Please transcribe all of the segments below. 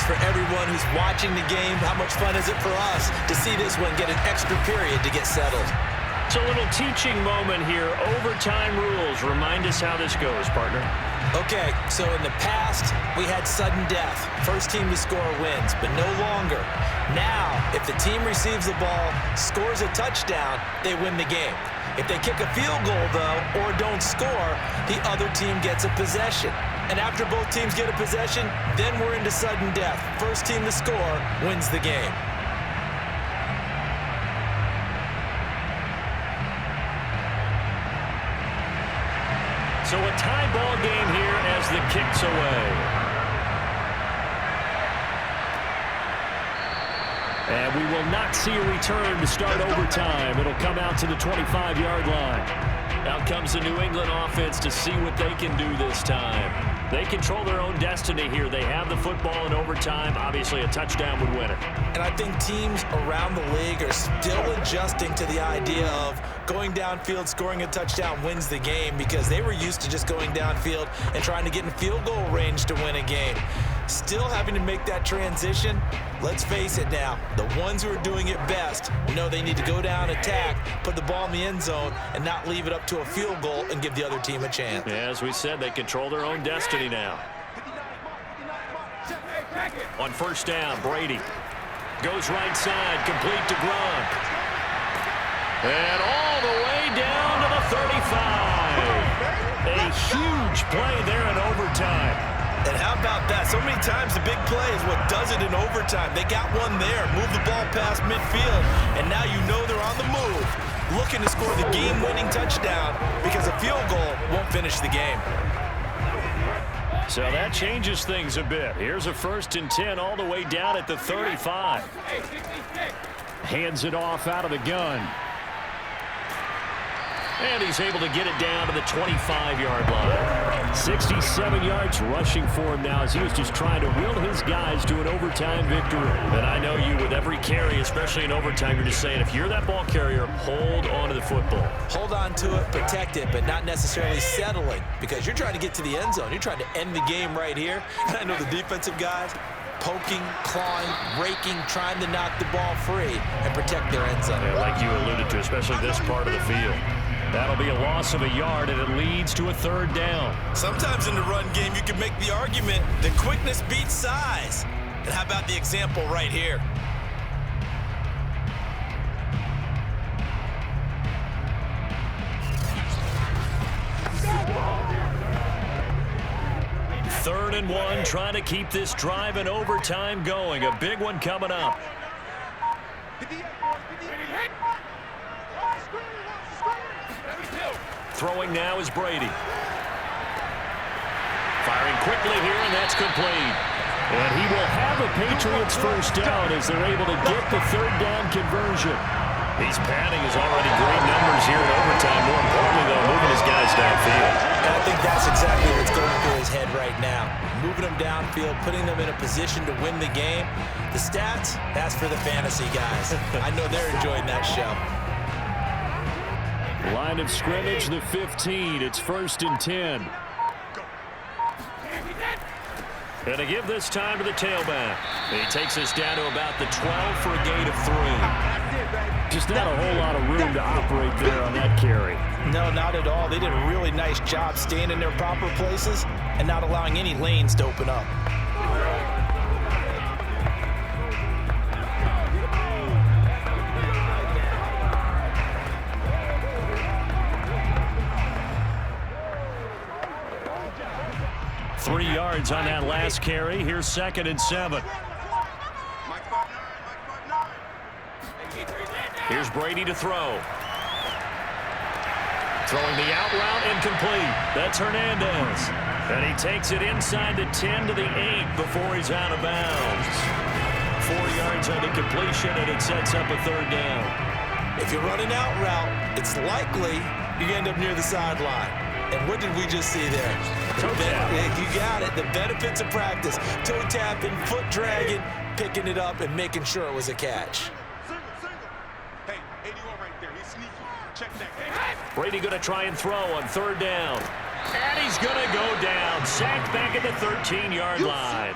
for everyone who's watching the game. How much fun is it for us to see this one get an extra period to get settled? It's a little teaching moment here. Overtime rules. Remind us how this goes, partner. Okay, so in the past, we had sudden death. First team to score wins, but no longer. Now, if the team receives the ball, scores a touchdown, they win the game. If they kick a field goal, though, or don't score, the other team gets a possession. And after both teams get a possession, then we're into sudden death. First team to score wins the game. So a tie ball game here as the kick's away. And we will not see a return to start overtime. It'll come out to the 25-yard line. Out comes the New England offense to see what they can do this time. They control their own destiny here. They have the football in overtime. Obviously, a touchdown would win it. And I think teams around the league are still adjusting to the idea of going downfield, scoring a touchdown wins the game, because they were used to just going downfield and trying to get in field goal range to win a game. Still having to make that transition. Let's face it now, the ones who are doing it best know they need to go down, attack, put the ball in the end zone, and not leave it up to a field goal and give the other team a chance. Yeah, as we said, they control their own destiny now. On first down, Brady goes right side, complete to Gronk. And all the way down to the 35. A huge play there in overtime. And how about that? So many times the big play is what does it in overtime. They got one there, move the ball past midfield, and now you know they're on the move, looking to score the game-winning touchdown, because a field goal won't finish the game. So that changes things a bit. Here's a 1st and 10 all the way down at the 35. Hands it off out of the gun. And he's able to get it down to the 25-yard line. 67 yards rushing for him now as he was just trying to will his guys to an overtime victory. And I know you, with every carry, especially in overtime, you're just saying, if you're that ball carrier, hold on to the football. Hold on to it, protect it, but not necessarily settling, because you're trying to get to the end zone. You're trying to end the game right here. And I know the defensive guys poking, clawing, raking, trying to knock the ball free and protect their end zone. Yeah, like you alluded to, especially this part of the field. That'll be a loss of a yard, and it leads to a 3rd down. Sometimes in the run game, you can make the argument that quickness beats size. And how about the example right here? Third and 1, trying to keep this drive in overtime going. A big one coming up. Throwing now is Brady. Firing quickly here, and that's complete. And he will have a Patriots 1st down as they're able to get the 3rd down conversion. He's padding his already great numbers here in overtime. More importantly, though, moving his guys downfield. And I think that's exactly what's going through his head right now. Moving them downfield, putting them in a position to win the game. The stats, that's for the fantasy guys. I know they're enjoying that show. Line of scrimmage, the 15. It's 1st and 10. And to give this time to the tailback. He takes us down to about the 12 for a gain of 3. Just not a whole lot of room to operate there on that carry. No, not at all. They did a really nice job staying in their proper places and not allowing any lanes to open up. Three yards on that last carry. Here's 2nd and 7. Here's Brady to throw. Throwing the out route, incomplete. That's Hernandez. And he takes it inside the 10 to the 8 before he's out of bounds. 4 yards on the completion, and it sets up a 3rd down. If you run an out route, it's likely you end up near the sideline. And what did we just see there? You got it. The benefits of practice. Toe tapping, foot dragging, picking it up, and making sure it was a catch. Hey, 81 right there. He's sneaky. Check that. Brady going to try and throw on 3rd down. And he's going to go down. Sacked back at the 13-yard line.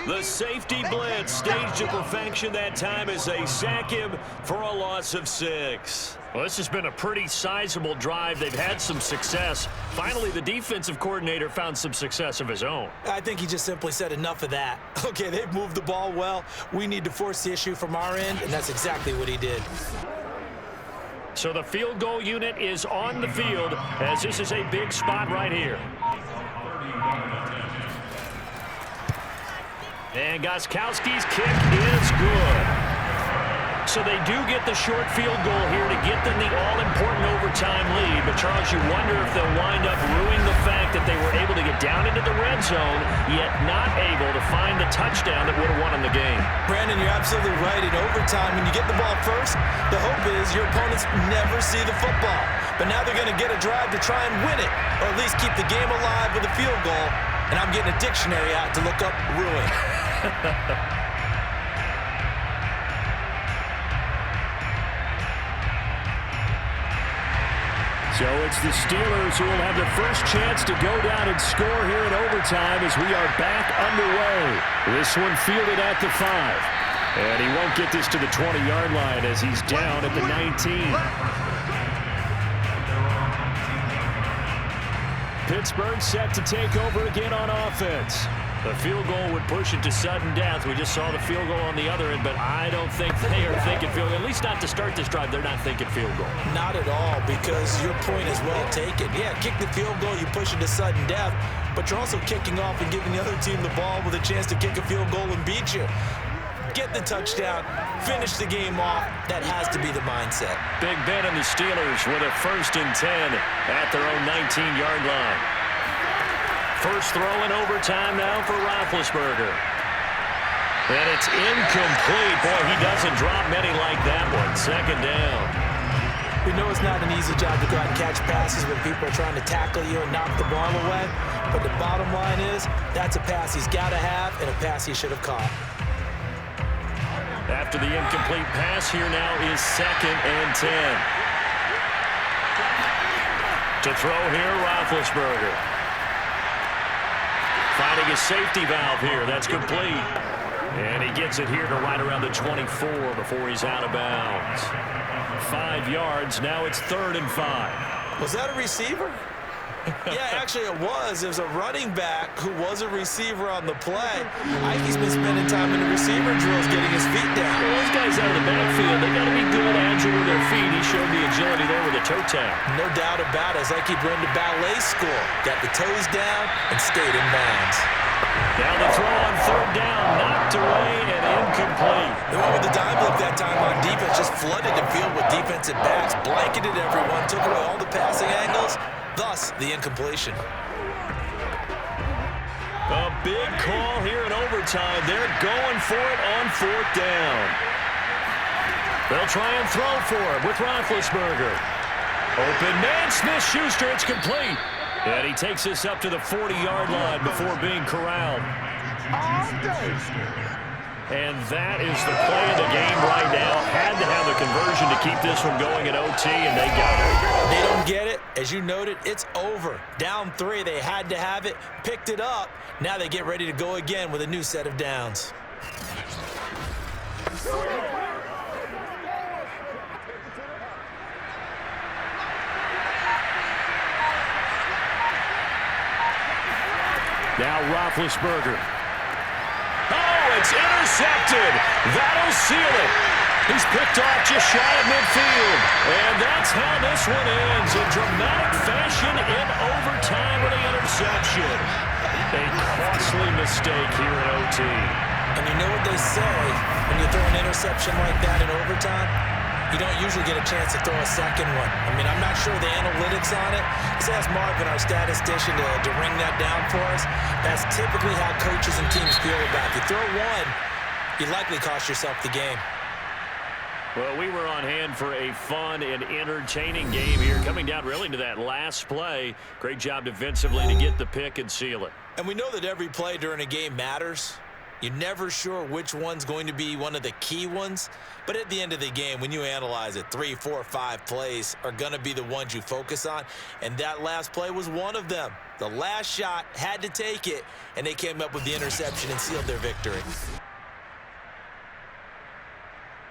The safety blitz staged to perfection that time as they sack him for a loss of 6. Well, this has been a pretty sizable drive. They've had some success. Finally, the defensive coordinator found some success of his own. I think he just simply said enough of that. Okay, they've moved the ball well. We need to force the issue from our end, and that's exactly what he did. So the field goal unit is on the field as this is a big spot right here. And Gostkowski's kick is good. So they do get the short field goal here to get them the all-important overtime lead. But, Charles, you wonder if they'll wind up ruining the fact that they were able to get down into the red zone, yet not able to find the touchdown that would have won them the game. Brandon, you're absolutely right. In overtime, when you get the ball first, the hope is your opponents never see the football. But now they're going to get a drive to try and win it, or at least keep the game alive with a field goal. And I'm getting a dictionary out to look up ruin. So it's the Steelers who will have the first chance to go down and score here in overtime as we are back underway. This one fielded at the 5. And he won't get this to the 20-yard line as he's down at the 19. Pittsburgh set to take over again on offense. The field goal would push it to sudden death. We just saw the field goal on the other end, but I don't think they are thinking field goal. At least not to start this drive. They're not thinking field goal. Not at all, because your point is well taken. Yeah, kick the field goal, you push it to sudden death, but you're also kicking off and giving the other team the ball with a chance to kick a field goal and beat you. Get the touchdown, finish the game off. That has to be the mindset. Big Ben and the Steelers with a 1st and 10 at their own 19-yard line. First throw in overtime now for Roethlisberger. And it's incomplete. Boy, he doesn't drop many like that one. 2nd down. We know it's not an easy job to go out and catch passes when people are trying to tackle you and knock the ball away. But the bottom line is, that's a pass he's got to have and a pass he should have caught. After the incomplete pass, here now is 2nd and 10. To throw here, Roethlisberger. Finding a safety valve here. That's complete. And he gets it here to right around the 24 before he's out of bounds. 5 yards. Now it's 3rd and 5. Was that a receiver? Yeah, actually it was. It was a running back who was a receiver on the play. Ike's been spending time in the receiver drills getting his feet down. Well, those guys out of the backfield, they got to be good, agile with their feet. He showed the agility there with a toe tap. No doubt about it. It's like he'd run to ballet school. Got the toes down and stayed in bounds. Now the throw on 3rd down, knocked away and incomplete. They went with the dime look that time on defense, just flooded the field with defensive backs, blanketed everyone, took away all the passing angles. Thus, the incompletion. A big call here in overtime. They're going for it on 4th down. They'll try and throw for it with Roethlisberger. Open man, Smith-Schuster, it's complete. And he takes this up to the 40-yard line before being corralled. And that is the play of the game right now. Had to have the conversion to keep this one going at OT, and they got it. They don't get it. As you noted, it's over. Down 3, they had to have it, picked it up. Now they get ready to go again with a new set of downs. Now Roethlisberger. Oh, it's intercepted. That'll seal it. He's picked off just shy of midfield. And that's how this one ends. In dramatic fashion in overtime with the interception. A costly mistake here in OT. And you know what they say, when you throw an interception like that in overtime, you don't usually get a chance to throw a second one. I mean, I'm not sure the analytics on it. Let's ask Marvin, our statistician, to ring that down for us. That's typically how coaches and teams feel about it. If you throw one, you likely cost yourself the game. Well, we were on hand for a fun and entertaining game here, coming down really to that last play. Great job defensively to get the pick and seal it. And we know that every play during a game matters. You're never sure which one's going to be one of the key ones, but at the end of the game, when you analyze it, 3, 4, 5 plays are going to be the ones you focus on, and that last play was one of them. The last shot had to take it, and they came up with the interception and sealed their victory.